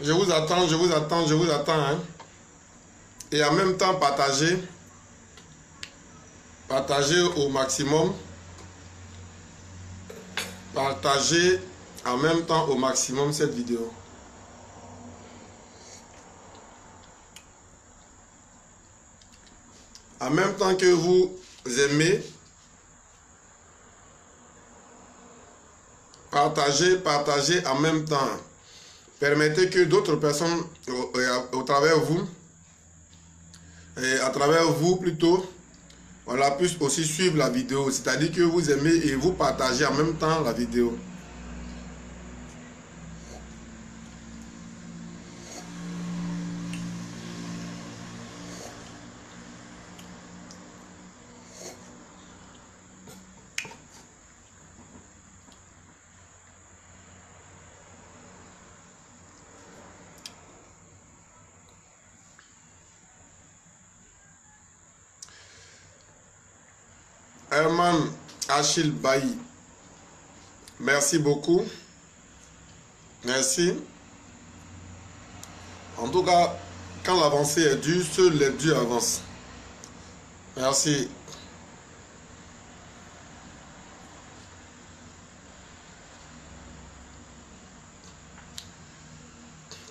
Je vous attends, je vous attends, je vous attends. Hein. Et en même temps, partagez. Partagez au maximum. Partagez en même temps au maximum cette vidéo. En même temps que vous aimez, partagez en même temps. Permettez que d'autres personnes au travers vous, et à travers vous plutôt, voilà, puissent aussi suivre la vidéo. C'est-à-dire que vous aimez et vous partagez en même temps la vidéo. Herman Achille Bailly, merci beaucoup. Merci. En tout cas, quand l'avancée est dure, seuls les durs avancent. Merci.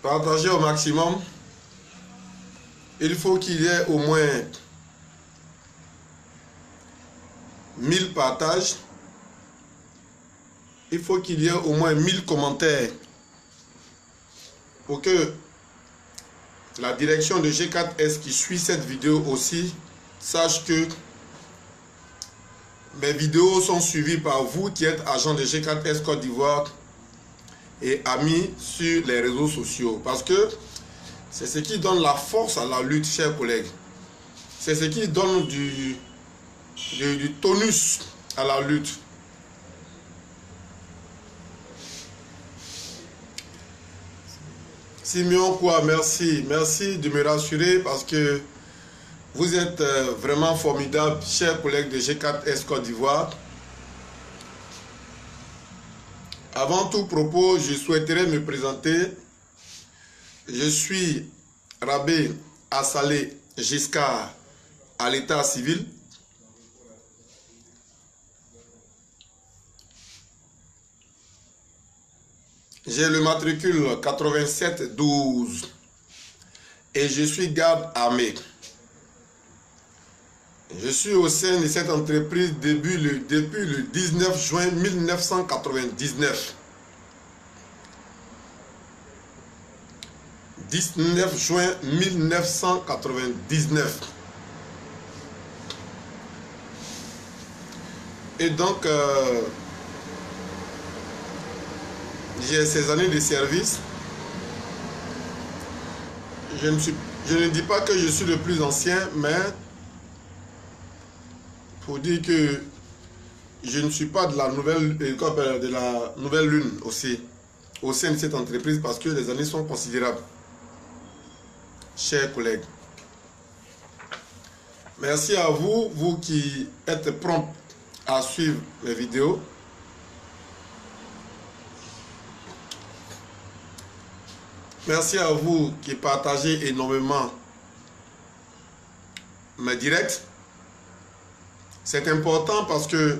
Partagez au maximum. Il faut qu'il y ait au moins 1000 partages. Il faut qu'il y ait au moins 1000 commentaires pour que la direction de G4S qui suit cette vidéo aussi sache que mes vidéos sont suivies par vous qui êtes agent de G4S Côte d'Ivoire et amis sur les réseaux sociaux. Parce que c'est ce qui donne la force à la lutte, chers collègues. C'est ce qui donne du tonus à la lutte. Simeon quoi, merci. Merci de me rassurer parce que vous êtes vraiment formidables, chers collègues de G4S Côte d'Ivoire. Avant tout propos, je souhaiterais me présenter. Je suis Rabé Assalé Giscard à l'état civil. J'ai le matricule 8712 et je suis garde armé. Je suis au sein de cette entreprise depuis le 19 juin 1999. 19 juin 1999. Et donc, j'ai ces années de service. Je ne dis pas que je suis le plus ancien, mais pour dire que je ne suis pas de la nouvelle lune aussi, au sein de cette entreprise, parce que les années sont considérables. Chers collègues, merci à vous, vous qui êtes prompts à suivre mes vidéos. Merci à vous qui partagez énormément mes directs. C'est important parce que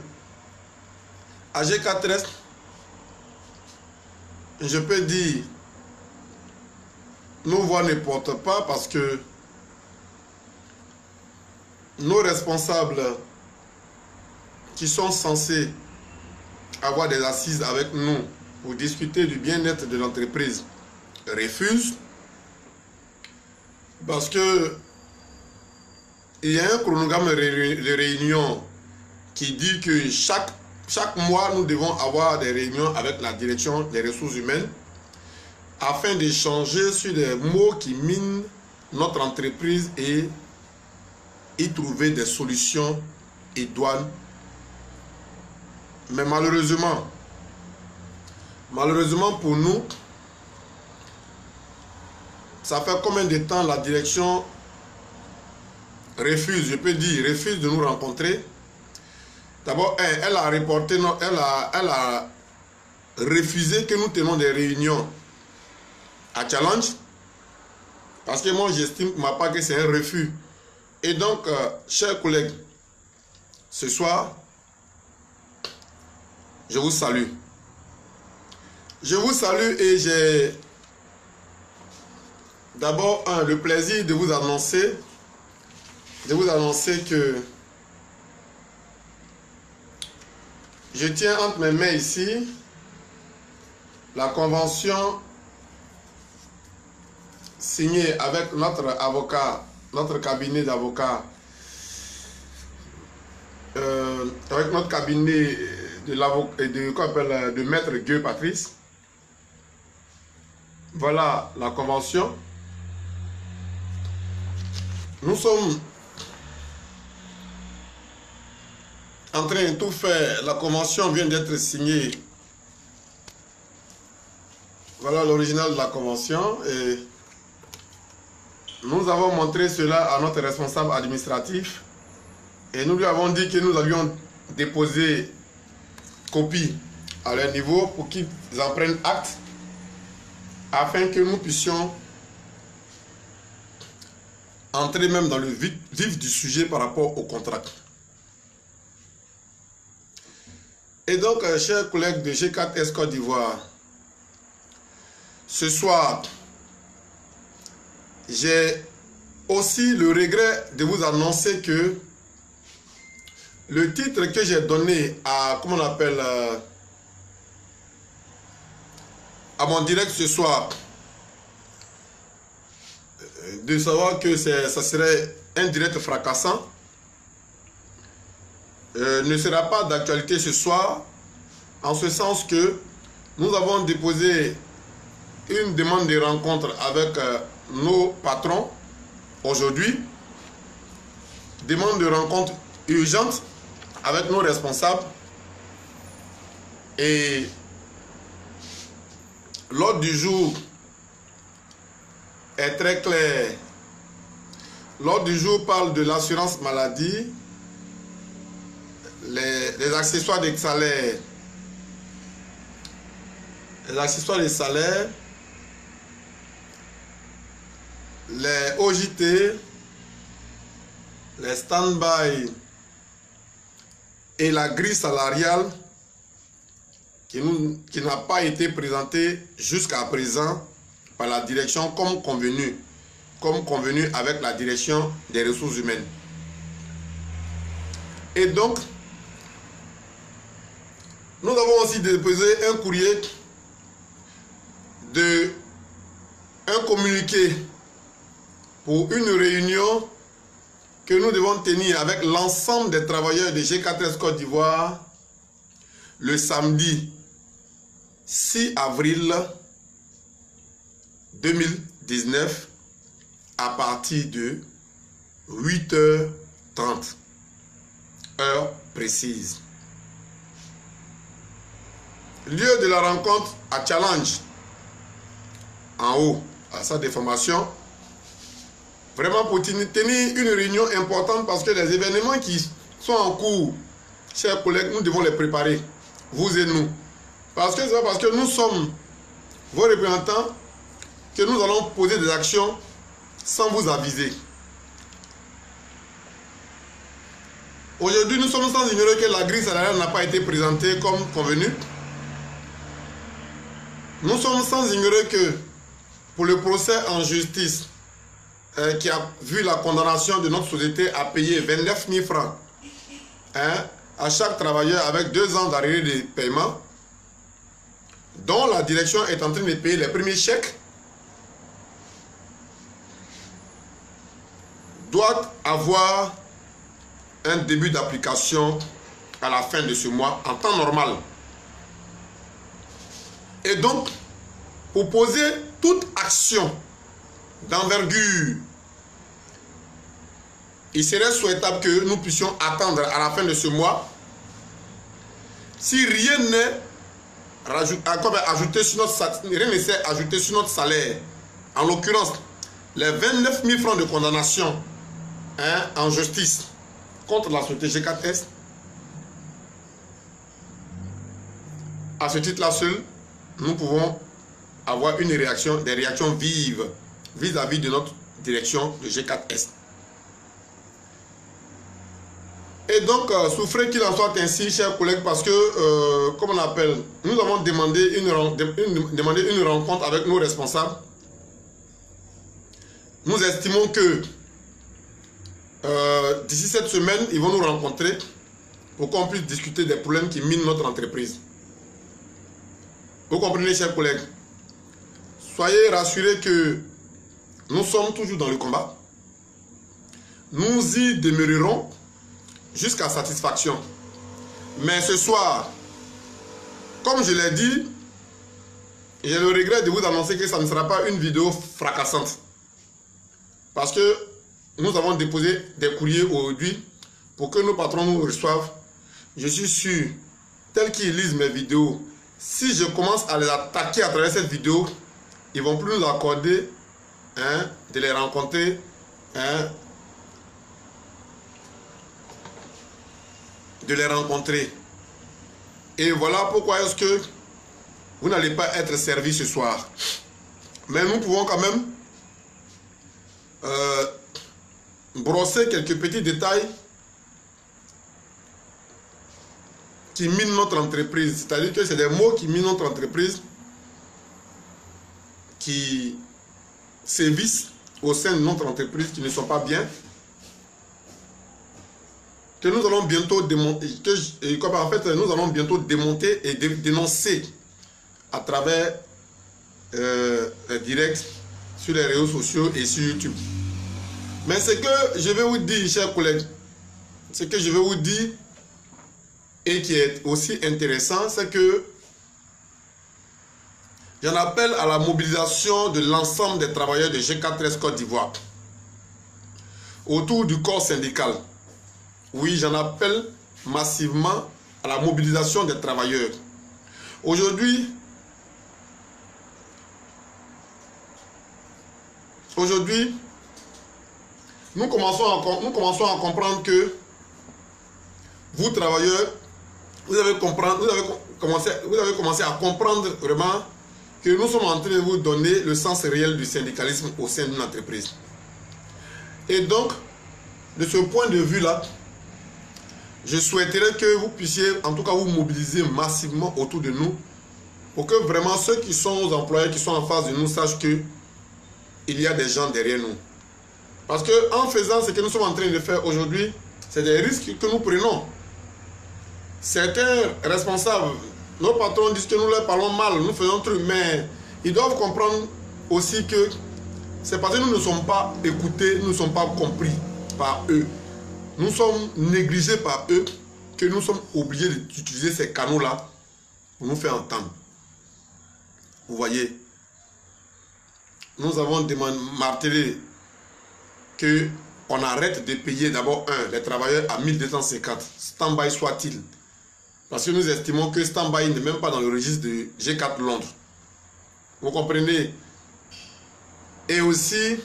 à G4S, je peux dire, nos voix ne portent pas parce que nos responsables qui sont censés avoir des assises avec nous pour discuter du bien-être de l'entreprise refusent parce que il y a un chronogramme de réunion qui dit que chaque mois nous devons avoir des réunions avec la direction des ressources humaines afin d'échanger sur des mots qui minent notre entreprise et y trouver des solutions idoines. Mais malheureusement pour nous, ça fait combien de temps la direction refuse, je peux dire, refuse de nous rencontrer. D'abord, elle a reporté, elle a refusé que nous tenions des réunions à challenge. Parce que moi, j'estime pour ma part que c'est un refus. Et donc, chers collègues, ce soir, je vous salue. Je vous salue et j'ai d'abord le plaisir de vous annoncer que je tiens entre mes mains ici la convention signée avec notre avocat, notre cabinet d'avocats, avec notre cabinet de maître Gueux Patrice. Voilà la convention. Nous sommes en train de tout faire. La convention vient d'être signée. Voilà l'original de la convention. Et nous avons montré cela à notre responsable administratif. Et nous lui avons dit que nous allions déposer copie à leur niveau pour qu'ils en prennent acte, afin que nous puissions entrer même dans le vif du sujet par rapport au contrat. Et donc, chers collègues de G4S Côte d'Ivoire, ce soir, j'ai aussi le regret de vous annoncer que le titre que j'ai donné à, comment on appelle, à mon direct ce soir, de savoir que ça serait un direct fracassant, ne sera pas d'actualité ce soir, en ce sens que nous avons déposé une demande de rencontre avec nos patrons aujourd'hui, demande de rencontre urgente avec nos responsables, et l'ordre du jour est très clair. L'ordre du jour parle de l'assurance maladie, les accessoires des salaires, les OJT, les stand-by et la grille salariale qui n'a pas été présentée jusqu'à présent par la direction comme convenu avec la direction des ressources humaines. Et donc, nous avons aussi déposé un courrier un communiqué pour une réunion que nous devons tenir avec l'ensemble des travailleurs de G4S Côte d'Ivoire le samedi 6 avril 2019 à partir de 8h30, heure précise. Lieu de la rencontre à Challenge, en haut, à sa déformation. Vraiment pour tenir une réunion importante, parce que les événements qui sont en cours, chers collègues, nous devons les préparer, vous et nous. Parce que c'est pas parce que nous sommes vos représentants que nous allons poser des actions sans vous aviser. Aujourd'hui, nous sommes sans ignorer que la grille salariale n'a pas été présentée comme convenu. Nous sommes sans ignorer que pour le procès en justice qui a vu la condamnation de notre société à payer 29 000 francs à chaque travailleur avec 2 ans d'arrêt de paiement, dont la direction est en train de payer les premiers chèques, doit avoir un début d'application à la fin de ce mois en temps normal. Et donc, pour poser toute action d'envergure, il serait souhaitable que nous puissions attendre à la fin de ce mois. Si rien n'est ajouté sur notre salaire, en l'occurrence les 29 000 francs de condamnation en justice contre la société G4S, à ce titre-là seul, nous pouvons avoir des réactions vives vis-à-vis de notre direction de G4S. Et donc, souffrez qu'il en soit ainsi, chers collègues, parce que, comme on appelle, nous avons demandé une rencontre avec nos responsables. Nous estimons que d'ici cette semaine, ils vont nous rencontrer pour qu'on puisse discuter des problèmes qui minent notre entreprise. Vous comprenez, chers collègues? Soyez rassurés que nous sommes toujours dans le combat. Nous y demeurerons jusqu'à satisfaction. Mais ce soir, comme je l'ai dit, j'ai le regret de vous annoncer que ça ne sera pas une vidéo fracassante. Parce que nous avons déposé des courriers aujourd'hui pour que nos patrons nous reçoivent. Je suis sûr, tels qu'ils lisent mes vidéos, si je commence à les attaquer à travers cette vidéo, ils ne vont plus nous accorder de les rencontrer. Et voilà pourquoi est-ce que vous n'allez pas être servi ce soir. Mais nous pouvons quand même brosser quelques petits détails qui minent notre entreprise. C'est-à-dire que c'est des mots qui minent notre entreprise, qui sévissent au sein de notre entreprise, qui ne sont pas bien, que nous allons bientôt démonter, nous allons bientôt démonter et dénoncer à travers les directs sur les réseaux sociaux et sur YouTube. Mais ce que je vais vous dire, chers collègues, ce que je vais vous dire et qui est aussi intéressant, c'est que j'en appelle à la mobilisation de l'ensemble des travailleurs de G4S Côte d'Ivoire autour du corps syndical. Oui, j'en appelle massivement à la mobilisation des travailleurs. Aujourd'hui, nous commençons à comprendre que vous, travailleurs, vous avez commencé à comprendre vraiment que nous sommes en train de vous donner le sens réel du syndicalisme au sein d'une entreprise. Et donc, de ce point de vue-là, je souhaiterais que vous puissiez, en tout cas, vous mobiliser massivement autour de nous pour que vraiment ceux qui sont nos employés, qui sont en face de nous, sachent que il y a des gens derrière nous. Parce que en faisant ce que nous sommes en train de faire aujourd'hui, c'est des risques que nous prenons. Certains responsables, nos patrons disent que nous leur parlons mal, nous faisons truc, mais ils doivent comprendre aussi que c'est parce que nous ne sommes pas écoutés, nous ne sommes pas compris par eux. Nous sommes négligés par eux que nous sommes obligés d'utiliser ces canaux-là pour nous faire entendre. Vous voyez, nous avons martelé qu'on arrête de payer d'abord les travailleurs à 1250, stand-by soit-il. Parce que nous estimons que stand-by n'est même pas dans le registre de G4 Londres. Vous comprenez? Et aussi,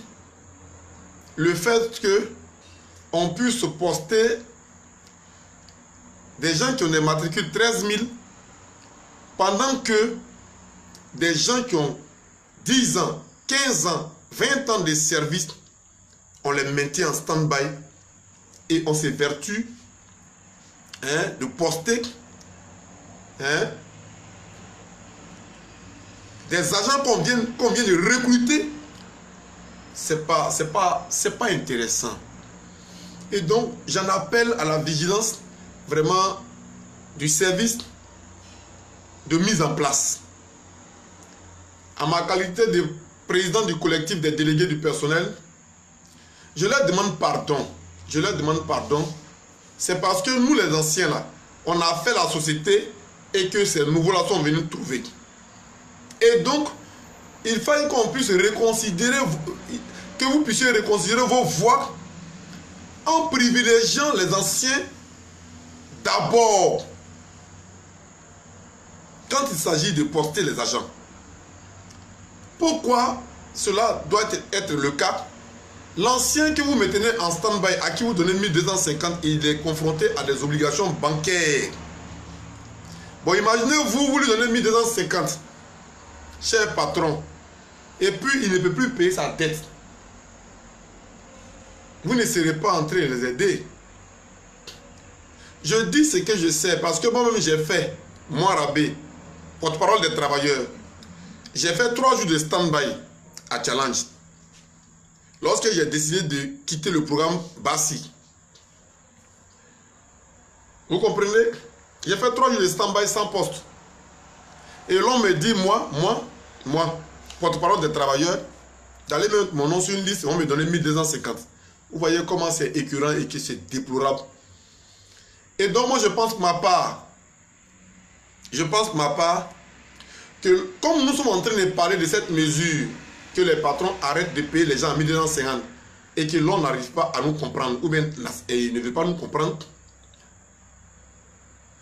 le fait que on puisse poster des gens qui ont des matricules 13 000 pendant que des gens qui ont 10 ans, 15 ans, 20 ans de service, on les maintient en stand-by et on s'évertue de poster des agents qu'on vient de recruter. C'est pas intéressant. Et donc, j'en appelle à la vigilance vraiment du service de mise en place. À ma qualité de président du collectif des délégués du personnel, je leur demande pardon. Je leur demande pardon. C'est parce que nous, les anciens, là, on a fait la société et que ces nouveaux-là sont venus trouver. Et donc, il fallait qu'on puisse reconsidérer, que vous puissiez reconsidérer vos voix en privilégiant les anciens d'abord quand il s'agit de poster les agents. Pourquoi cela doit être le cas? L'ancien que vous maintenez en stand-by, à qui vous donnez 1250, il est confronté à des obligations bancaires. Bon, imaginez, vous lui donnez 1250. cher patron, et puis il ne peut plus payer sa dette, vous ne serez pas en train de les aider. Je dis ce que je sais parce que moi-même j'ai fait, moi Rabé, porte-parole des travailleurs, j'ai fait 3 jours de stand-by à Challenge. Lorsque j'ai décidé de quitter le programme Bassi. Vous comprenez? J'ai fait 3 jours de stand-by sans poste. Et l'on me dit, moi, porte-parole des travailleurs, d'aller mettre mon nom sur une liste, on me donner 1250. Vous voyez comment c'est écœurant et que c'est déplorable. Et donc moi je pense pour ma part, que comme nous sommes en train de parler de cette mesure, que les patrons arrêtent de payer les gens à 1250 et que l'on n'arrive pas à nous comprendre, ou bien ils ne veulent pas nous comprendre,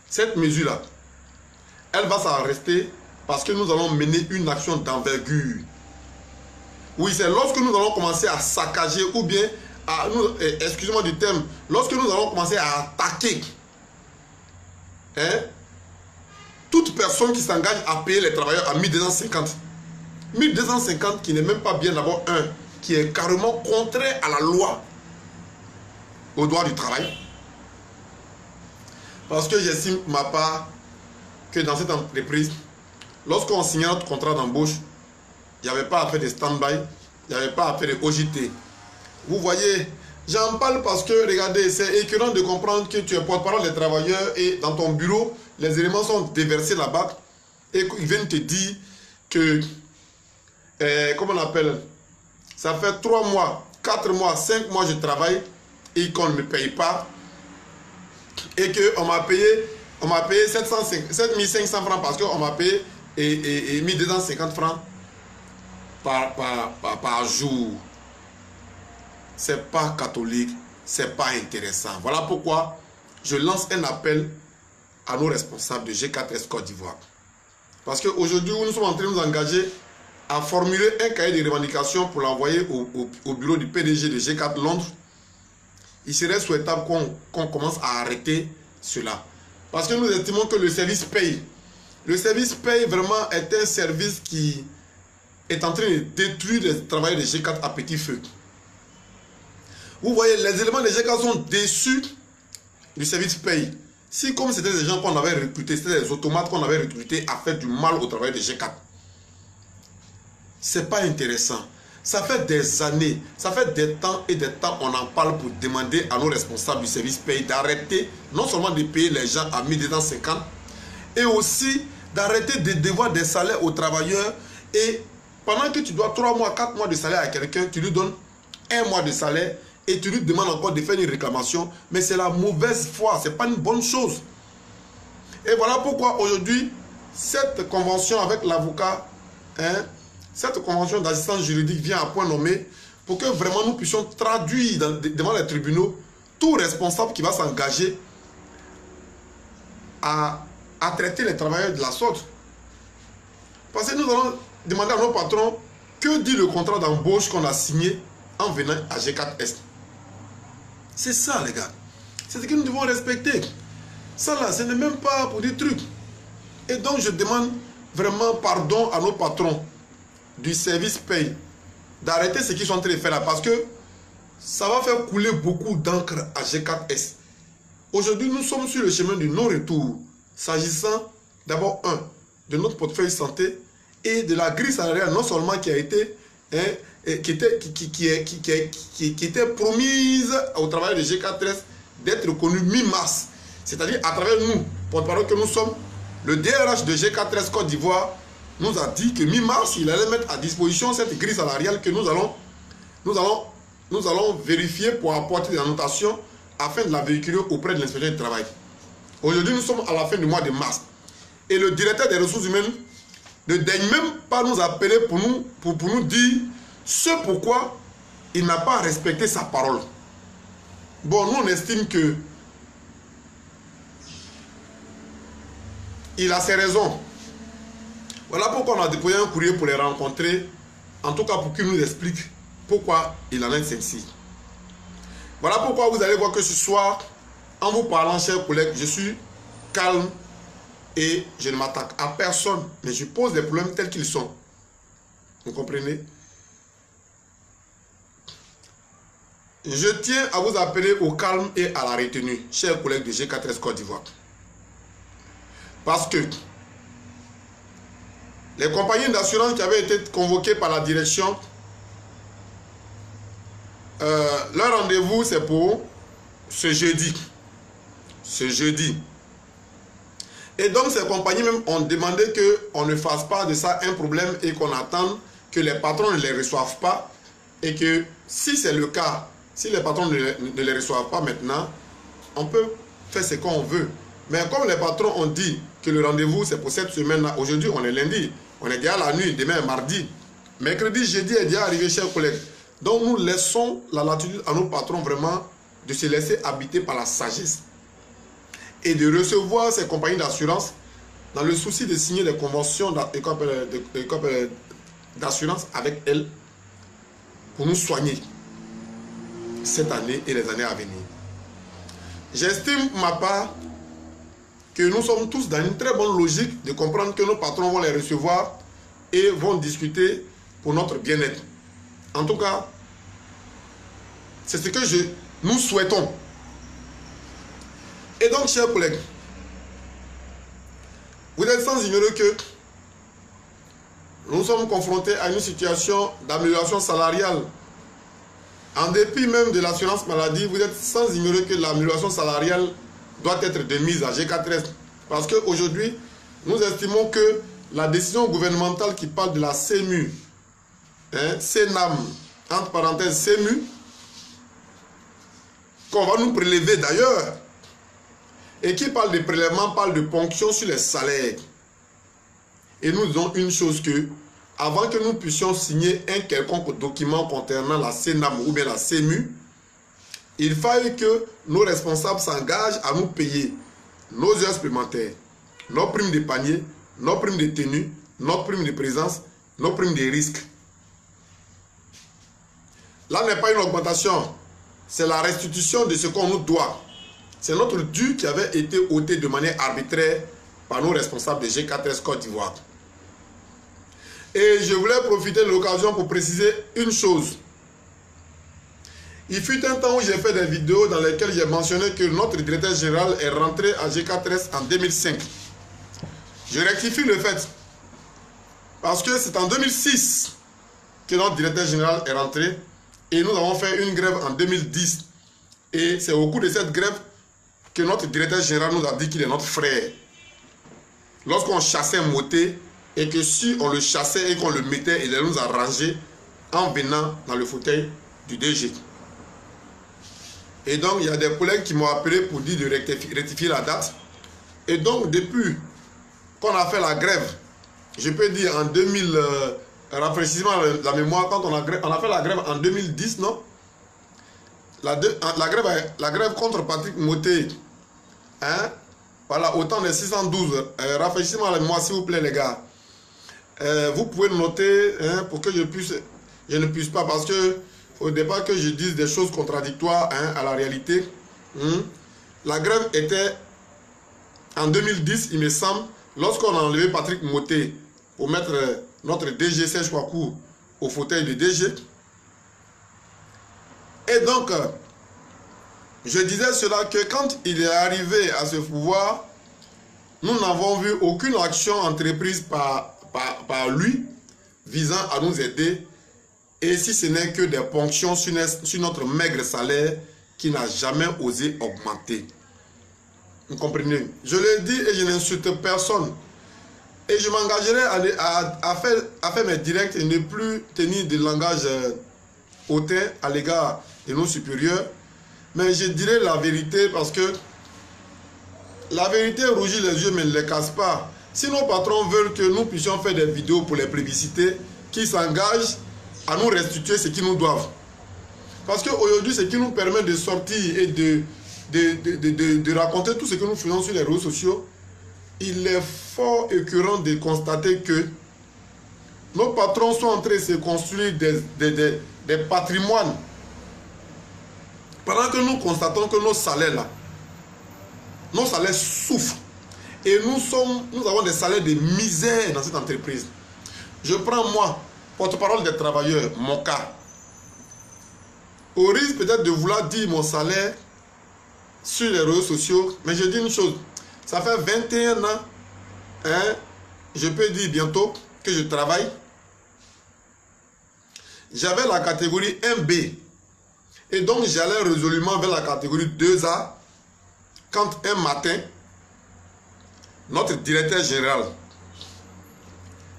cette mesure-là, elle va s'en rester parce que nous allons mener une action d'envergure. Oui, c'est lorsque nous allons commencer à saccager ou bien, excusez-moi du terme, lorsque nous allons commencer à attaquer toute personne qui s'engage à payer les travailleurs à 1250. 1250 qui n'est même pas bien d'abord qui est carrément contraire à la loi, au droit du travail. Parce que j'estime pour ma part que dans cette entreprise, lorsqu'on signait notre contrat d'embauche, il n'y avait pas à faire de stand-by, il n'y avait pas à faire de OJT. Vous voyez, j'en parle parce que, regardez, c'est écœurant de comprendre que tu es porte-parole des travailleurs et dans ton bureau, les éléments sont déversés là-bas et qu'ils viennent te dire que, comment on appelle, ça fait 3 mois, 4 mois, 5 mois je travaille et qu'on ne me paye pas et qu'on m'a payé 7500 francs parce qu'on m'a payé et 1250 francs par jour. C'est pas catholique, c'est pas intéressant. Voilà pourquoi je lance un appel à nos responsables de G4S Côte d'Ivoire. Parce qu'aujourd'hui, nous sommes en train de nous engager à formuler un cahier de revendication pour l'envoyer au bureau du PDG de G4 Londres. Il serait souhaitable qu'on commence à arrêter cela. Parce que nous estimons que le service paye. Le service paye vraiment est un service qui est en train de détruire les travailleurs de G4 à petit feu. Vous voyez, les éléments de G4 sont déçus du service paye. Si comme c'était des gens qu'on avait recrutés, c'était des automates qu'on avait recrutés à faire du mal au travail de G4. C'est pas intéressant. Ça fait des années, ça fait des temps et des temps on en parle pour demander à nos responsables du service paye d'arrêter non seulement de payer les gens à 1250 et aussi d'arrêter de devoir des salaires aux travailleurs et pendant que tu dois 3 mois, 4 mois de salaire à quelqu'un, tu lui donnes 1 mois de salaire et tu lui demandes encore de faire une réclamation, mais c'est la mauvaise foi, c'est pas une bonne chose. Et voilà pourquoi aujourd'hui, cette convention avec l'avocat, cette convention d'assistance juridique vient à point nommé pour que vraiment nous puissions traduire devant les tribunaux tout responsable qui va s'engager à traiter les travailleurs de la sorte. Parce que nous allons demander à nos patrons que dit le contrat d'embauche qu'on a signé en venant à G4S. C'est ça les gars. C'est ce que nous devons respecter. Ça là, ce n'est même pas pour des trucs. Et donc je demande vraiment pardon à nos patrons du service paye d'arrêter ce qu'ils sont en train de faire là parce que ça va faire couler beaucoup d'encre à G4S. Aujourd'hui, nous sommes sur le chemin du non-retour s'agissant d'abord de notre portefeuille santé et de la grille salariale non seulement qui a été qui était promise au travail de G4S d'être reconnue mi-mars. C'est-à-dire à travers nous, porte-parole que nous sommes, le DRH de G4S Côte d'Ivoire nous a dit que mi-mars, il allait mettre à disposition cette grille salariale que nous allons vérifier pour apporter des annotations afin de la véhiculer auprès de l'inspecteur du travail. Aujourd'hui, nous sommes à la fin du mois de mars. Et le directeur des ressources humaines ne daigne même pas nous appeler pour nous dire ce pourquoi il n'a pas respecté sa parole. Bon, nous on estime que il a ses raisons. Voilà pourquoi on a déployé un courrier pour les rencontrer, en tout cas pour qu'il nous explique pourquoi il en est ainsi. Voilà pourquoi vous allez voir que ce soir, en vous parlant, chers collègues, je suis calme et je ne m'attaque à personne, mais je pose des problèmes tels qu'ils sont. Vous comprenez? Je tiens à vous appeler au calme et à la retenue, chers collègues de G4S Côte d'Ivoire. Parce que les compagnies d'assurance qui avaient été convoquées par la direction, leur rendez-vous c'est pour ce jeudi. Ce jeudi. Et donc ces compagnies même ont demandé qu'on ne fasse pas de ça un problème et qu'on attende que les patrons ne les reçoivent pas. Et que si c'est le cas, si les patrons ne les reçoivent pas maintenant, on peut faire ce qu'on veut. Mais comme les patrons ont dit que le rendez-vous c'est pour cette semaine-là, aujourd'hui on est lundi, on est déjà la nuit, demain mardi, mercredi, jeudi est déjà arrivé, chers collègues. Donc nous laissons la latitude à nos patrons vraiment de se laisser habiter par la sagesse et de recevoir ces compagnies d'assurance dans le souci de signer des conventions d'assurance avec elles pour nous soigner cette année et les années à venir. J'estime pour ma part que nous sommes tous dans une très bonne logique de comprendre que nos patrons vont les recevoir et vont discuter pour notre bien-être. En tout cas, c'est ce que nous souhaitons. Et donc, chers collègues, vous êtes sans ignorer que nous sommes confrontés à une situation d'amélioration salariale. En dépit même de l'assurance maladie, vous êtes sans ignorer que l'amélioration salariale doit être de mise à G4S. Parce qu'aujourd'hui, nous estimons que la décision gouvernementale qui parle de la CEMU, CENAM, entre parenthèses CEMU, qu'on va nous prélever d'ailleurs, et qui parle de prélèvement, parle de ponction sur les salaires. Et nous disons une chose que, avant que nous puissions signer un quelconque document concernant la CENAM ou bien la CEMU, il faille que nos responsables s'engagent à nous payer nos heures supplémentaires, nos primes de panier, nos primes de tenue, nos primes de présence, nos primes de risque. Là n'est pas une augmentation, c'est la restitution de ce qu'on nous doit. C'est notre dû qui avait été ôté de manière arbitraire par nos responsables de G4S Côte d'Ivoire. Et je voulais profiter de l'occasion pour préciser une chose. Il fut un temps où j'ai fait des vidéos dans lesquelles j'ai mentionné que notre directeur général est rentré à G4S en 2005. Je rectifie le fait. Parce que c'est en 2006 que notre directeur général est rentré. Et nous avons fait une grève en 2010. Et c'est au cours de cette grève que notre directeur général nous a dit qu'il est notre frère. Lorsqu'on chassait Moté, et que si on le chassait et qu'on le mettait, il allait nous arranger en venant dans le fauteuil du DG. Et donc, il y a des collègues qui m'ont appelé pour dire de rectifier la date. Et donc, depuis qu'on a fait la grève, je peux dire en 2000, rafraîchissement la mémoire, quand on a fait la grève en 2010, non? La grève contre Patrick Moté, hein? Voilà, autant des 612, rafraîchissement la mémoire, s'il vous plaît, les gars. Vous pouvez noter, hein, pour que je ne puisse pas, parce que au départ que je dise des choses contradictoires, hein, à la réalité. La grève était en 2010, il me semble, lorsqu'on a enlevé Patrick Moté pour mettre notre DG Serge Kouakou au fauteuil de DG. Et donc, je disais cela que quand il est arrivé à ce pouvoir, nous n'avons vu aucune action entreprise par lui visant à nous aider. Et si ce n'est que des ponctions sur notre maigre salaire qui n'a jamais osé augmenter. Vous comprenez? Je le dis et je n'insulte personne. Et je m'engagerai à faire mes directs et ne plus tenir de langage hautain à l'égard de nos supérieurs. Mais je dirai la vérité parce que la vérité rougit les yeux mais ne les casse pas. Si nos patrons veulent que nous puissions faire des vidéos pour les plébisciter, qu'ils s'engagent à nous restituer ce qu'ils nous doivent. Parce qu'aujourd'hui, ce qui nous permet de sortir et de raconter tout ce que nous faisons sur les réseaux sociaux, il est fort écœurant de constater que nos patrons sont en train de se construire des patrimoines. Pendant que nous constatons que nos salaires souffrent. Et nous avons des salaires de misère dans cette entreprise. Je prends moi, porte-parole des travailleurs, mon cas, au risque peut-être de vouloir dire mon salaire sur les réseaux sociaux, mais je dis une chose, ça fait 21 ans, hein, je peux dire bientôt que je travaille. J'avais la catégorie 1B et donc j'allais résolument vers la catégorie 2A quand un matin, notre directeur général,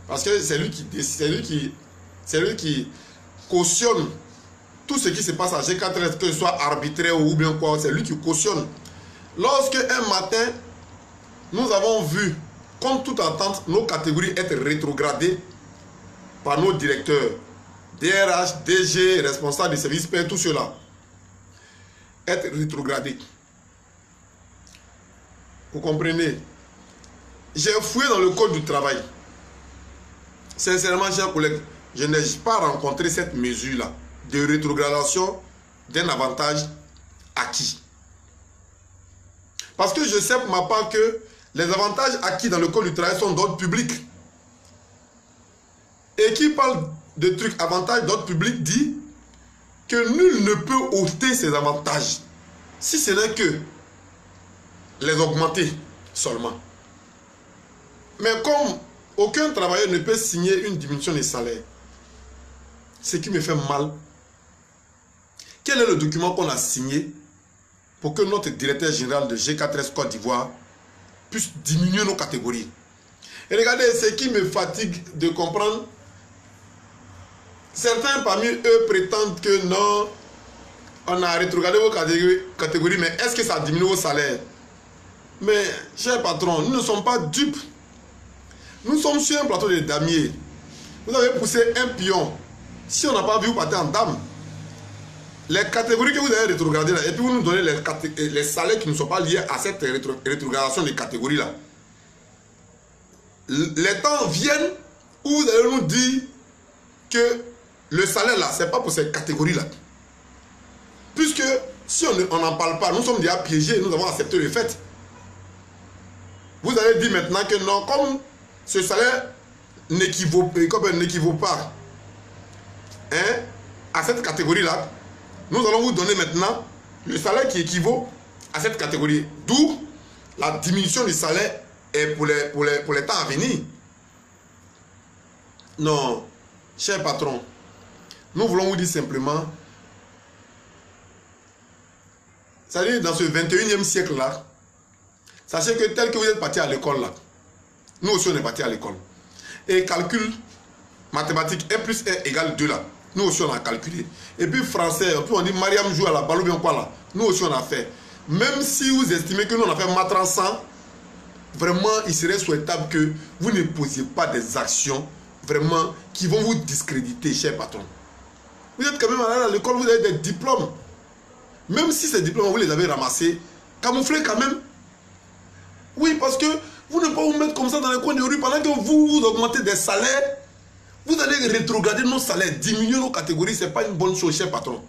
parce que c'est lui qui cautionne tout ce qui se passe à G4S, que ce soit arbitraire ou bien quoi, c'est lui qui cautionne. Lorsque un matin, nous avons vu, contre toute attente, nos catégories être rétrogradées par nos directeurs, DRH, DG, responsables des services payés, tout cela, être rétrogradés. Vous comprenez? J'ai fouillé dans le code du travail. Sincèrement, chers collègues, je n'ai pas rencontré cette mesure-là de rétrogradation d'un avantage acquis. Parce que je sais pour ma part que les avantages acquis dans le code du travail sont d'ordre public. Et qui parle de trucs avantages d'ordre public dit que nul ne peut ôter ces avantages si ce n'est que les augmenter seulement. Mais comme aucun travailleur ne peut signer une diminution des salaires, ce qui me fait mal, quel est le document qu'on a signé pour que notre directeur général de G4S Côte d'Ivoire puisse diminuer nos catégories? Et regardez, ce qui me fatigue de comprendre, certains parmi eux prétendent que non, on a rétrogradé vos catégories, mais est-ce que ça diminue vos salaires? Mais, cher patron, nous ne sommes pas dupes. Nous sommes sur un plateau de damier. Vous avez poussé un pion. Si on n'a pas vu, vous partez en dame. Les catégories que vous avez rétrogradées là, et puis vous nous donnez les salaires qui ne sont pas liés à cette rétrogradation des catégories là. Les temps viennent où vous allez nous dire que le salaire là, c'est pas pour ces catégories là. Puisque si on n'en parle pas, nous sommes déjà piégés, nous avons accepté le fait. Vous allez dire maintenant que non, comme ce salaire n'équivaut pas, hein, à cette catégorie-là, nous allons vous donner maintenant le salaire qui équivaut à cette catégorie. D'où la diminution du salaire est pour les temps à venir. Non, cher patron, nous voulons vous dire simplement, c'est-à-dire dans ce 21e siècle-là, sachez que tel que vous êtes parti à l'école là, nous aussi on est parti à l'école. Et calcul mathématique 1 plus 1 égale 2 là, nous aussi on a calculé. Et puis français, puis on dit Mariam joue à la balle ou bien quoi là, nous aussi on a fait. Même si vous estimez que nous on a fait matran 100, vraiment il serait souhaitable que vous ne posiez pas des actions vraiment qui vont vous discréditer, cher patron. Vous êtes quand même allé à l'école, vous avez des diplômes. Même si ces diplômes vous les avez ramassés, camouflés quand même. Oui, parce que vous ne pouvez pas vous mettre comme ça dans les coins de rue pendant que vous augmentez des salaires. Vous allez rétrograder nos salaires, diminuer nos catégories, ce n'est pas une bonne chose, cher patron.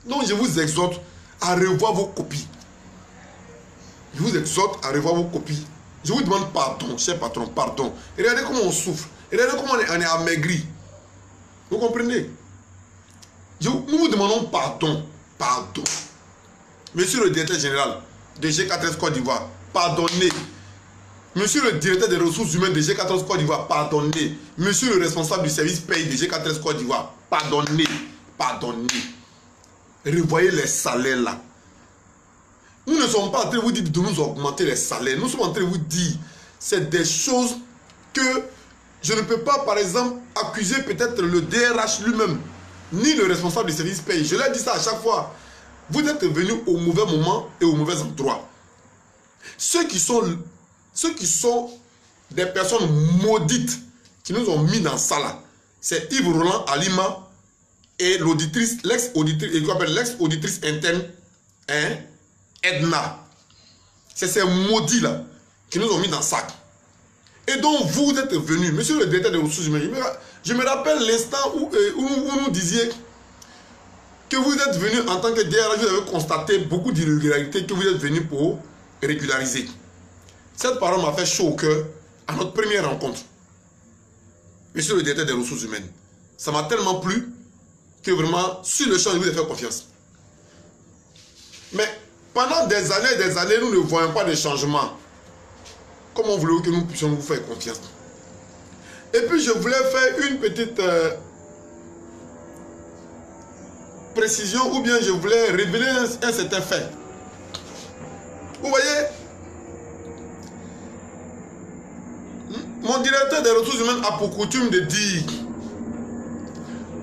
Donc je vous exhorte à revoir vos copies. Je vous exhorte à revoir vos copies. Je vous demande pardon, cher patron, pardon. Et regardez comment on souffre. Et regardez comment on est amaigri. Vous comprenez? Nous vous demandons pardon. Pardon. Monsieur le directeur général de G4S Côte d'Ivoire, pardonnez. Monsieur le directeur des ressources humaines de G4S Côte d'Ivoire, pardonnez. Monsieur le responsable du service paye de G4S Côte d'Ivoire, pardonnez. Pardonnez. Revoyez les salaires là. Nous ne sommes pas en train de vous dire de nous augmenter les salaires. Nous sommes en train de vous dire, c'est des choses que je ne peux pas, par exemple, accuser peut-être le DRH lui-même, ni le responsable du service paye. Je l'ai dit ça à chaque fois. Vous êtes venus au mauvais moment et au mauvais endroit. Ceux qui sont des personnes maudites qui nous ont mis dans ça là, c'est Yves Roland Alima et l'auditrice, l'ex-auditrice interne, hein, Edna. C'est ces maudits là qui nous ont mis dans ça. Et donc vous êtes venus, monsieur le directeur des ressources humaines, je me rappelle l'instant où vous nous disiez que vous êtes venu en tant que DRH, vous avez constaté beaucoup d'irrégularités que vous êtes venu pour régulariser. Cette parole m'a fait chaud au cœur à notre première rencontre. Monsieur le directeur des ressources humaines, Ça m'a tellement plu que vraiment, sur le champ, je vous ai fait confiance. Mais pendant des années, nous ne voyons pas de changement. Comment voulez-vous que nous puissions vous faire confiance? Et puis, je voulais faire une petite précision, ou bien je voulais révéler un certain fait. Vous voyez, mon directeur des ressources humaines a pour coutume de dire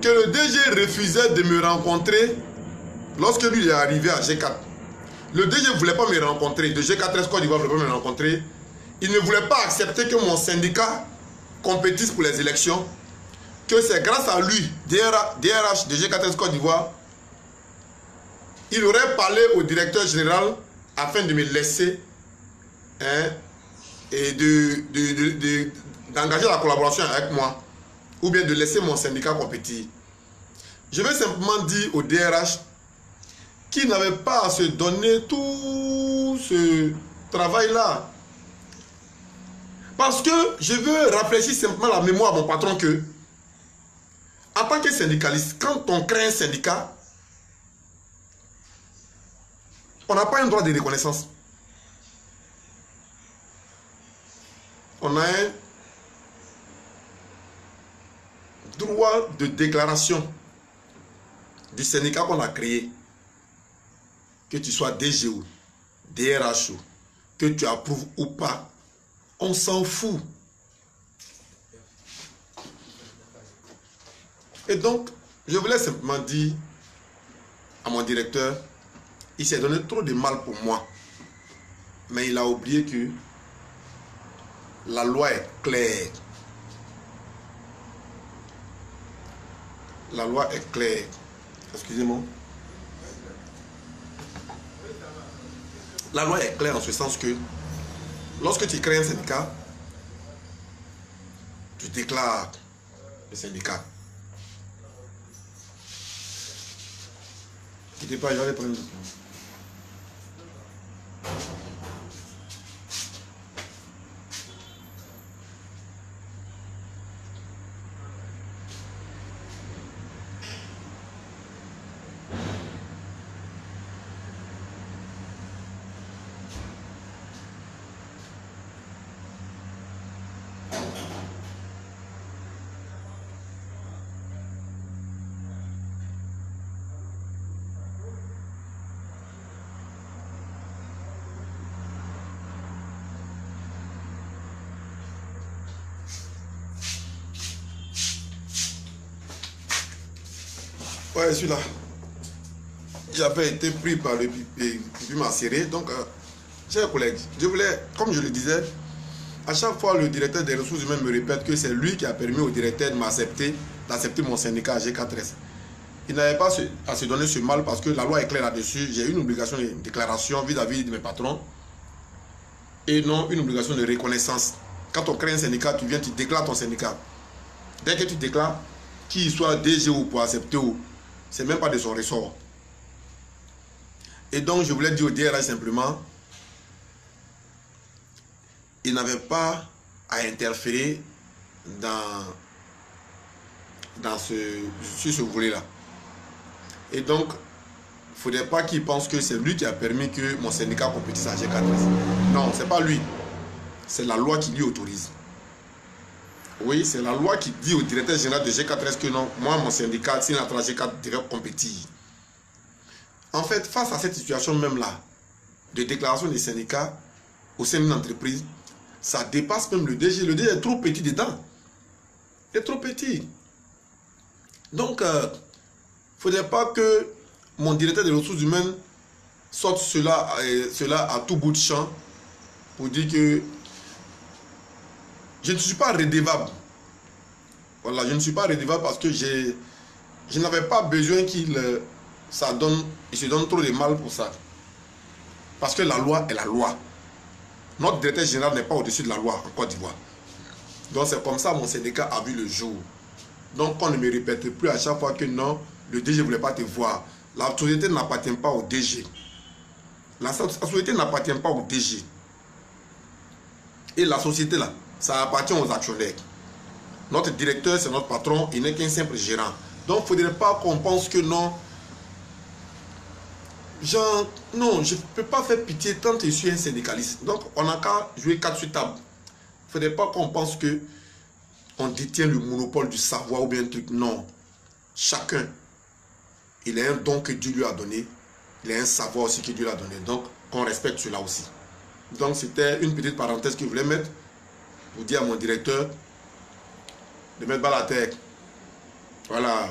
que le DG refusait de me rencontrer lorsque lui est arrivé à G4. Le DG ne voulait pas me rencontrer, de G4S Côte d'Ivoire ne voulait pas me rencontrer. Il ne voulait pas accepter que mon syndicat compétisse pour les élections, que c'est grâce à lui, DRH de G4S Côte d'Ivoire, il aurait parlé au directeur général afin de me laisser et d'engager la collaboration avec moi, ou bien de laisser mon syndicat compétir. Je vais simplement dire au DRH qu'il n'avait pas à se donner tout ce travail-là. Parce que je veux rafraîchir simplement la mémoire à mon patron que, en tant que syndicaliste, quand on crée un syndicat, on n'a pas un droit de reconnaissance. On a un droit de déclaration du syndicat qu'on a créé. Que tu sois DGO, DRHO, que tu approuves ou pas, on s'en fout. Et donc, je voulais simplement dire à mon directeur, il s'est donné trop de mal pour moi. Mais il a oublié que la loi est claire. La loi est claire. Excusez-moi. La loi est claire en ce sens que lorsque tu crées un syndicat, tu déclares le syndicat. Quittez pas, je vais aller prendre. Ouais, celui-là. J'avais été pris par le pipi macéré. Donc, chers collègues, je voulais, comme je le disais, à chaque fois le directeur des ressources humaines me répète que c'est lui qui a permis au directeur de m'accepter, d'accepter mon syndicat G4S. Il n'avait pas à se donner ce mal parce que la loi est claire là-dessus. J'ai une obligation de déclaration vis-à-vis de mes patrons et non une obligation de reconnaissance. Quand on crée un syndicat, tu viens, tu déclares ton syndicat. Dès que tu déclares, qu'il soit DG ou pour accepter ou c'est même pas de son ressort. Et donc, je voulais dire au DRH simplement, il n'avait pas à interférer sur ce volet-là. Et donc, il ne faudrait pas qu'il pense que c'est lui qui a permis que mon syndicat compétisse à G4S. Non, ce n'est pas lui. C'est la loi qui lui autorise. Oui, c'est la loi qui dit au directeur général de G4S que non, moi, mon syndicat, s'il entre G4, devrait compétir. En fait, face à cette situation même-là, de déclaration des syndicats au sein d'une entreprise, ça dépasse même le DG. Le DG est trop petit dedans. Il est trop petit. Donc, il ne faudrait pas que mon directeur des ressources humaines sorte cela à tout bout de champ pour dire que je ne suis pas redevable. Voilà, je ne suis pas redevable parce que je n'avais pas besoin qu'il se donne trop de mal pour ça. Parce que la loi est la loi. Notre directeur général n'est pas au-dessus de la loi en Côte d'Ivoire. Donc c'est comme ça que mon syndicat a vu le jour. Donc on ne me répète plus à chaque fois que non, le DG ne voulait pas te voir. La société n'appartient pas au DG. La société n'appartient pas au DG. Et la société là, ça appartient aux actionnaires. Notre directeur, c'est notre patron, il n'est qu'un simple gérant. Donc, il ne faudrait pas qu'on pense que non. Genre, non, je ne peux pas faire pitié tant que je suis un syndicaliste. Donc, on n'a qu'à jouer 4 sur table. Il ne faudrait pas qu'on pense que on détient le monopole du savoir ou bien un truc. Non. Chacun, il a un don que Dieu lui a donné. Il a un savoir aussi que Dieu lui a donné. Donc, qu'on respecte cela aussi. Donc, c'était une petite parenthèse que je voulais mettre pour dire à mon directeur de mettre bas la terre. Voilà.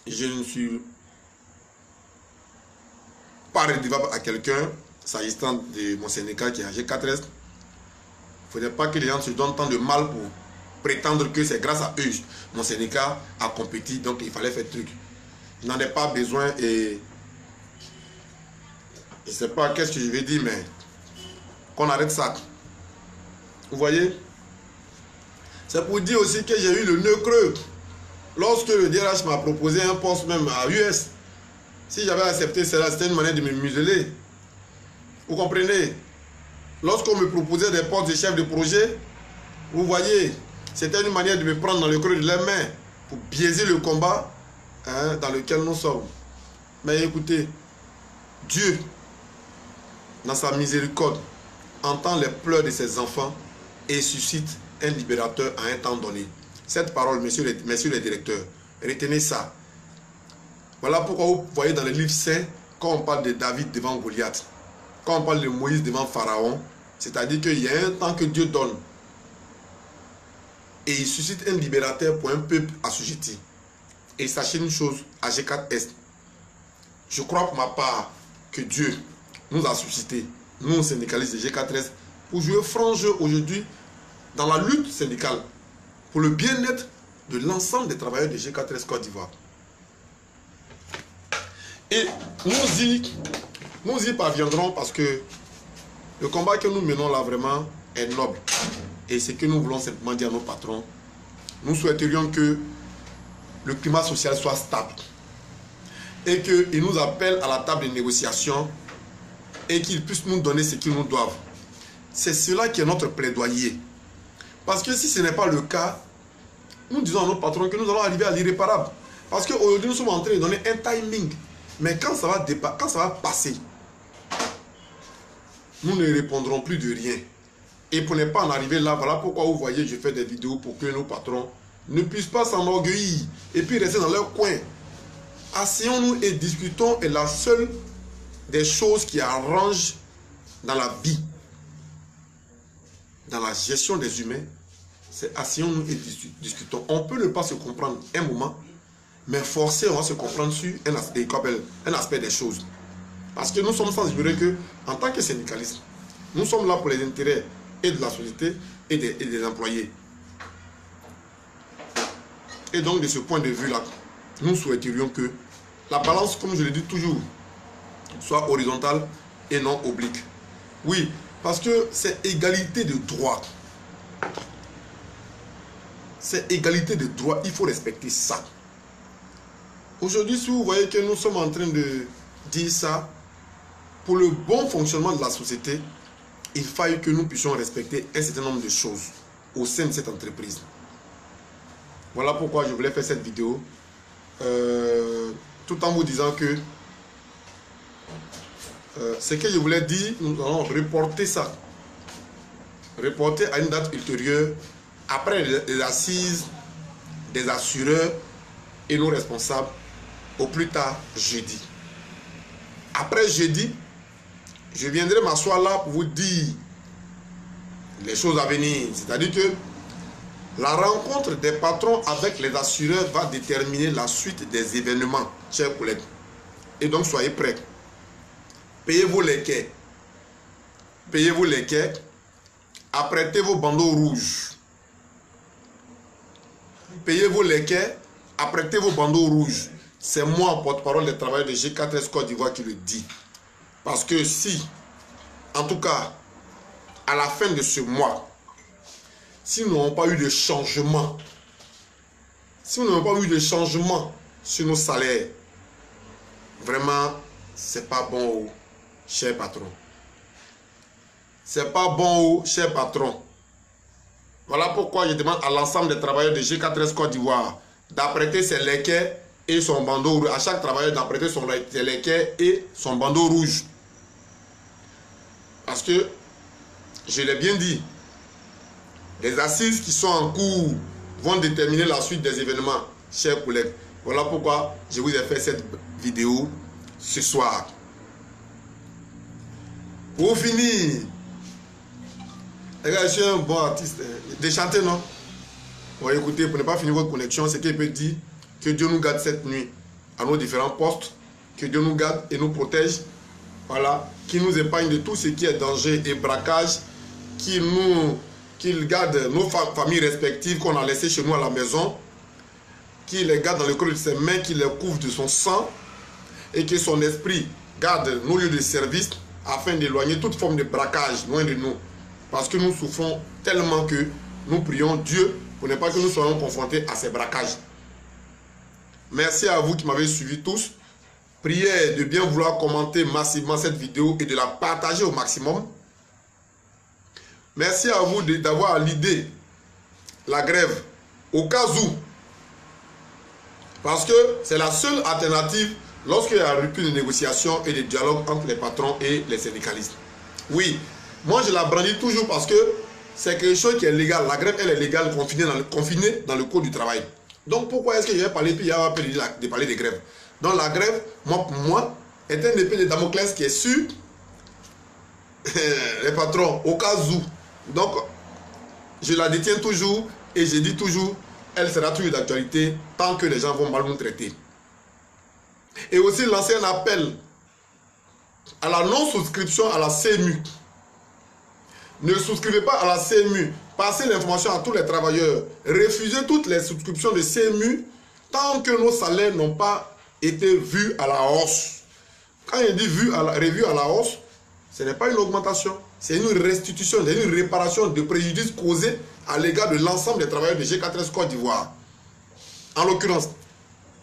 Je ne suis pas redevable à quelqu'un, s'agissant de mon syndicat qui est G4S. Il ne faudrait pas que les gens se donnent tant de mal pour prétendre que c'est grâce à eux mon syndicat a compétit, donc il fallait faire truc. Je n'en ai pas besoin et je ne sais pas qu'est-ce que je vais dire, mais qu'on arrête ça. Vous voyez? C'est pour dire aussi que j'ai eu le nœud creux. Lorsque le DRH m'a proposé un poste même à US, si j'avais accepté cela, c'était une manière de me museler. Vous comprenez? Lorsqu'on me proposait des postes de chef de projet, vous voyez, c'était une manière de me prendre dans le creux de leurs mains pour biaiser le combat dans lequel nous sommes. Mais écoutez, Dieu, dans sa miséricorde, entend les pleurs de ses enfants et suscite un libérateur à un temps donné. Cette parole, messieurs les directeurs, retenez ça. Voilà pourquoi vous voyez dans les livres saints, quand on parle de David devant Goliath, quand on parle de Moïse devant Pharaon, c'est-à-dire qu'il y a un temps que Dieu donne. Et il suscite un libérateur pour un peuple assujetti. Et sachez une chose, à G4S, je crois pour ma part que Dieu nous a suscité, nous syndicalistes de G4S, pour jouer franc jeu aujourd'hui dans la lutte syndicale, pour le bien-être de l'ensemble des travailleurs de G4S Côte d'Ivoire. Et nous y parviendrons parce que le combat que nous menons là vraiment est noble. Et ce que nous voulons simplement dire à nos patrons, nous souhaiterions que le climat social soit stable et qu'ils nous appellent à la table de négociation et qu'ils puissent nous donner ce qu'ils nous doivent. C'est cela qui est notre plaidoyer. Parce que si ce n'est pas le cas, nous disons à nos patrons que nous allons arriver à l'irréparable. Parce qu'aujourd'hui, nous sommes en train de donner un timing. Mais quand ça va passer, nous ne répondrons plus de rien. Et pour ne pas en arriver là, voilà pourquoi vous voyez, je fais des vidéos pour que nos patrons ne puissent pas s'enorgueillir et puis rester dans leur coin. Asseyons-nous et discutons est la seule des choses qui arrangent dans la vie, dans la gestion des humains. C'est asseyons-nous et discutons. On peut ne pas se comprendre un moment, mais forcément on va se comprendre sur un aspect des choses. Parce que nous sommes sans ignorer que, en tant que syndicalistes, nous sommes là pour les intérêts et de la société et des employés. Et donc, de ce point de vue-là, nous souhaiterions que la balance, comme je le dis toujours, soit horizontale et non oblique. Oui, parce que c'est égalité de droit. C'est égalité de droit, il faut respecter ça. Aujourd'hui, si vous voyez que nous sommes en train de dire ça, pour le bon fonctionnement de la société, il faille que nous puissions respecter un certain nombre de choses au sein de cette entreprise. Voilà pourquoi je voulais faire cette vidéo, tout en vous disant que ce que je voulais dire, nous allons reporter ça. Reporter à une date ultérieure, après les assises des assureurs et nos responsables, au plus tard jeudi. Après jeudi, je viendrai m'asseoir là pour vous dire les choses à venir. C'est-à-dire que la rencontre des patrons avec les assureurs va déterminer la suite des événements, chers collègues. Et donc, soyez prêts. Payez-vous les quais. Payez-vous les quais. Apprêtez vos bandeaux rouges. Payez-vous les quais. Apprêtez vos bandeaux rouges. C'est moi, porte-parole des travailleurs de G4S Côte d'Ivoire, qui le dit. Parce que si, en tout cas, à la fin de ce mois, si nous n'avons pas eu de changement, si nous n'avons pas eu de changement sur nos salaires, vraiment, c'est pas bon, cher patron. C'est pas bon, cher patron. Voilà pourquoi je demande à l'ensemble des travailleurs de G4S Côte d'Ivoire d'apprêter ses léquets et son bandeau rouge. À chaque travailleur d'apprêter ses léquets et son bandeau rouge. Parce que, je l'ai bien dit, les assises qui sont en cours vont déterminer la suite des événements, chers collègues. Voilà pourquoi je vous ai fait cette vidéo ce soir. Pour finir, regarde, je suis un bon artiste. Déchanté, non? Bon, écoutez, pour ne pas finir votre connexion, c'est qu'il peut dire que Dieu nous garde cette nuit à nos différents postes, que Dieu nous garde et nous protège, voilà, qu'il nous épargne de tout ce qui est danger et braquage, qu'il garde nos familles respectives qu'on a laissées chez nous à la maison, qu'il les garde dans le creux de ses mains, qu'il les couvre de son sang, et que son esprit garde nos lieux de service afin d'éloigner toute forme de braquage loin de nous. Parce que nous souffrons tellement que nous prions Dieu pour ne pas que nous soyons confrontés à ces braquages. Merci à vous qui m'avez suivi tous. Priez de bien vouloir commenter massivement cette vidéo et de la partager au maximum. Merci à vous d'avoir à l'idée la grève au cas où. Parce que c'est la seule alternative lorsqu'il y a rupture de négociation et de dialogue entre les patrons et les syndicalistes. Oui, moi je la brandis toujours parce que c'est quelque chose qui est légal. La grève, elle est légale, confinée dans le code du travail. Donc pourquoi est-ce que je vais parler, puis il y a de parler de grève? Donc la grève, pour moi, est un épée de Damoclès qui est sur les patrons, au cas où. Donc, je la détiens toujours et je dis toujours, elle sera toujours d'actualité tant que les gens vont mal nous traiter. Et aussi lancer un appel à la non-souscription à la CMU. Ne souscrivez pas à la CMU. Passez l'information à tous les travailleurs. Refusez toutes les souscriptions de CMU tant que nos salaires n'ont pas été vus à la hausse. Quand il dit revu à la hausse, ce n'est pas une augmentation. C'est une restitution, c'est une réparation de préjudice causé à l'égard de l'ensemble des travailleurs de G4S Côte d'Ivoire. En l'occurrence,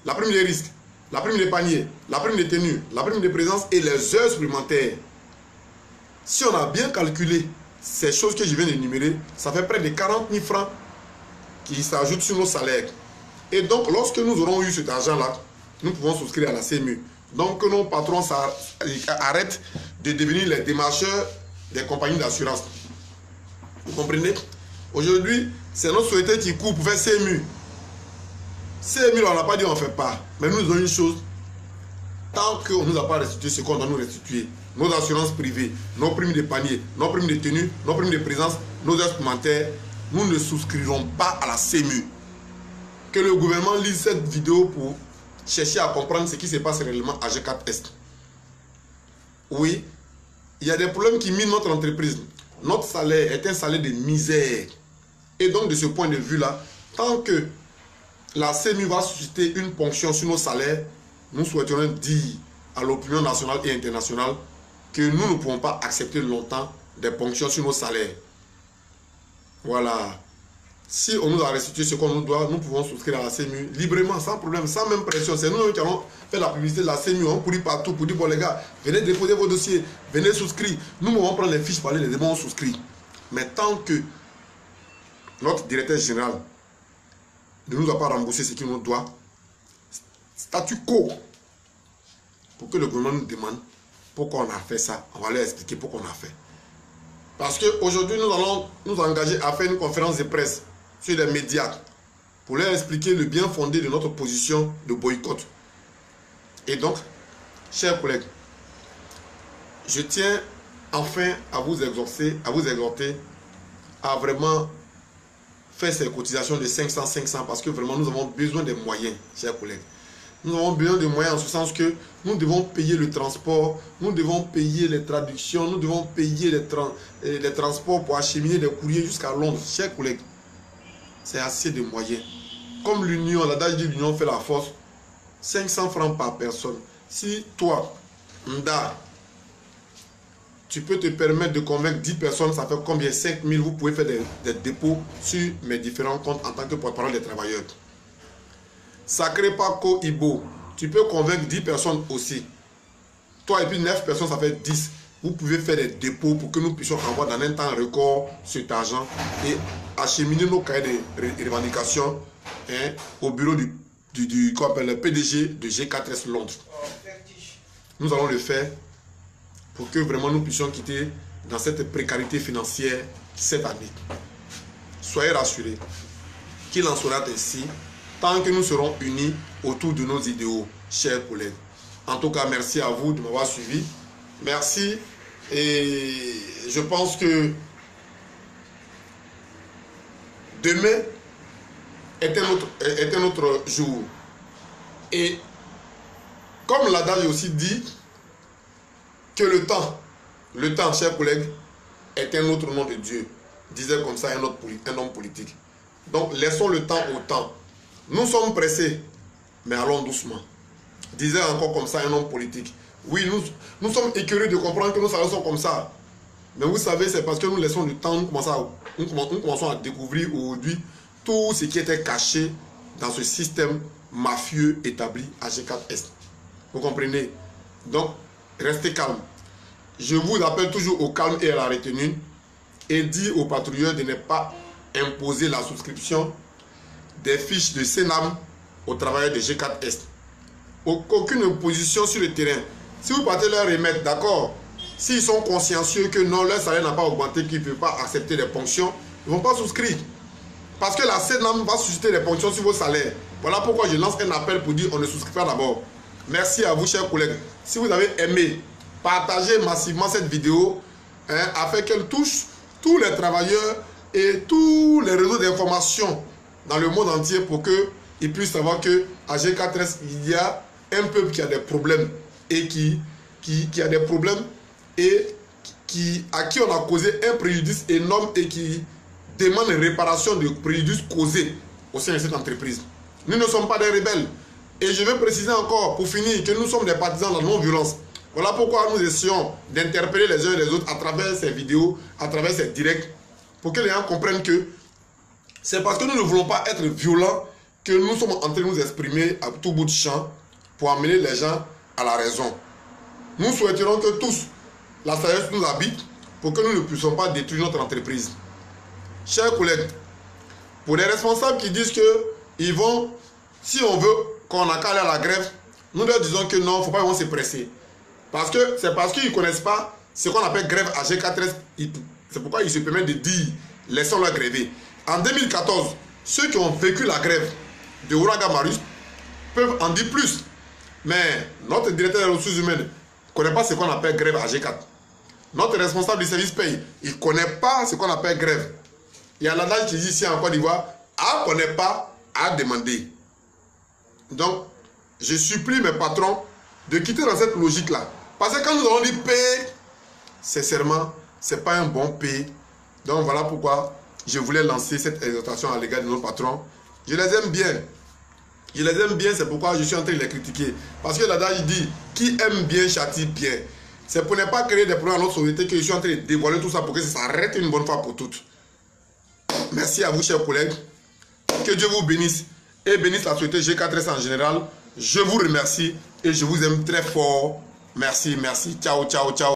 la prime des risques, la prime des paniers, la prime de tenue, la prime de présence et les heures supplémentaires. Si on a bien calculé ces choses que je viens d'énumérer, ça fait près de 40 000 francs qui s'ajoutent sur nos salaires. Et donc, lorsque nous aurons eu cet argent-là, nous pouvons souscrire à la CMU. Donc, que nos patrons arrêtent de devenir les démarcheurs des compagnies d'assurance. Vous comprenez? Aujourd'hui, c'est notre société qui court pour faire CMU. CMU, on n'a pas dit on ne fait pas. Mais nous avons une chose. Tant qu'on ne nous a pas restitué ce qu'on doit nous restituer, nos assurances privées, nos primes de panier, nos primes de tenue, nos primes de présence, nos heures supplémentaires, nous ne souscrirons pas à la CMU. Que le gouvernement lise cette vidéo pour chercher à comprendre ce qui se passe réellement à G4S. Oui, il y a des problèmes qui minent notre entreprise. Notre salaire est un salaire de misère. Et donc, de ce point de vue-là, tant que la CMU va susciter une ponction sur nos salaires, nous souhaiterions dire à l'opinion nationale et internationale que nous ne pouvons pas accepter longtemps des ponctions sur nos salaires. Voilà. Si on nous a restitué ce qu'on nous doit, nous pouvons souscrire à la CMU librement, sans problème, sans même pression. C'est nous qui allons faire la publicité de la CMU. On courit partout pour dire, bon les gars, venez déposer vos dossiers, venez souscrire. Nous pouvons prendre les fiches, parler, les démons, souscrire. Mais tant que notre directeur général ne nous a pas remboursé ce qu'il nous doit, statu quo, pour que le gouvernement nous demande pourquoi on a fait ça, on va leur expliquer pourquoi on a fait. Parce qu'aujourd'hui, nous allons nous engager à faire une conférence de presse sur les médias pour leur expliquer le bien fondé de notre position de boycott. Et donc, chers collègues, je tiens enfin à vous exhorter à vraiment faire ces cotisations de 500 parce que vraiment nous avons besoin des moyens, chers collègues. Nous avons besoin de moyens en ce sens que nous devons payer le transport, nous devons payer les traductions, nous devons payer les transports pour acheminer des courriers jusqu'à Londres. Chers collègues, c'est assez de moyens. Comme l'union, l'adage de l'union fait la force, 500 francs par personne. Si toi, Nda, tu peux te permettre de convaincre 10 personnes, ça fait combien? 5 000, vous pouvez faire des dépôts sur mes différents comptes en tant que porte-parole des travailleurs. Sacré Paco Ibo, tu peux convaincre 10 personnes aussi. Toi et puis 9 personnes, ça fait 10. vous pouvez faire des dépôts pour que nous puissions avoir dans un temps record cet argent et acheminer nos cahiers de revendications au bureau du PDG de G4S Londres. Nous allons le faire pour que vraiment nous puissions quitter dans cette précarité financière cette année. Soyez rassurés qu'il en sera ainsi tant que nous serons unis autour de nos idéaux, chers collègues. En tout cas, merci à vous de m'avoir suivi. Merci. Et je pense que demain est un autre jour. Et comme l'adage aussi dit que le temps, chers collègues, est un autre nom de Dieu, disait comme ça un homme politique. Donc laissons le temps au temps. Nous sommes pressés, mais allons doucement. Disait encore comme ça un homme politique. Oui, nous sommes écœurés de comprendre que nos salaires sont comme ça. Mais vous savez, c'est parce que nous laissons le temps, nous commençons à découvrir aujourd'hui tout ce qui était caché dans ce système mafieux établi à G4S. Vous comprenez? Donc, restez calme. Je vous appelle toujours au calme et à la retenue et dis aux patrouilleurs de ne pas imposer la souscription des fiches de Senam aux travailleurs de G4S. Aucune opposition sur le terrain. Si vous partez leur remettre, d'accord, s'ils sont consciencieux que non, leur salaire n'a pas augmenté, qu'ils ne peuvent pas accepter les ponctions, ils ne vont pas souscrire. Parce que la Senam va susciter des ponctions sur vos salaires. Voilà pourquoi je lance un appel pour dire on ne souscrit pas d'abord. Merci à vous, chers collègues. Si vous avez aimé, partagez massivement cette vidéo afin qu'elle touche tous les travailleurs et tous les réseaux d'information dans le monde entier pour qu'ils puissent savoir qu'à G4S, il y a un peuple qui a des problèmes et qui a des problèmes et à qui on a causé un préjudice énorme et qui demande une réparation de préjudice causé au sein de cette entreprise. Nous ne sommes pas des rebelles. Et je veux préciser encore, pour finir, que nous sommes des partisans de la non-violence. Voilà pourquoi nous essayons d'interpeller les uns et les autres à travers ces vidéos, à travers ces directs, pour que les gens comprennent que c'est parce que nous ne voulons pas être violents que nous sommes en train de nous exprimer à tout bout de champ pour amener les gens à la raison. Nous souhaiterons que tous, la sagesse nous habite pour que nous ne puissions pas détruire notre entreprise. Chers collègues, pour les responsables qui disent que ils vont, si on veut qu'on a qu'à aller à la grève, nous leur disons que non, il ne faut pas se presser. Parce que c'est parce qu'ils ne connaissent pas ce qu'on appelle grève à G4S. C'est pourquoi ils se permettent de dire laissons-la gréver. En 2014, ceux qui ont vécu la grève de Ouragan Marius peuvent en dire plus. Mais notre directeur des ressources humaines ne connaît pas ce qu'on appelle grève à G4. Notre responsable du service paye, il ne connaît pas ce qu'on appelle grève. Il y a l'adage qui dit ici en Côte d'Ivoire, à ne connaît pas, à demander. Donc, je supplie mes patrons de quitter dans cette logique-là. Parce que quand nous allons dire paye, sincèrement, ce n'est pas un bon paye. Donc voilà pourquoi je voulais lancer cette exhortation à l'égard de nos patrons. Je les aime bien. Je les aime bien, c'est pourquoi je suis en train de les critiquer. Parce que l'adage dit, qui aime bien châtie bien. C'est pour ne pas créer des problèmes à notre société que je suis en train de dévoiler tout ça pour que ça s'arrête une bonne fois pour toutes. Merci à vous, chers collègues. Que Dieu vous bénisse et bénisse la société G4S en général. Je vous remercie et je vous aime très fort. Merci, merci. Ciao, ciao, ciao.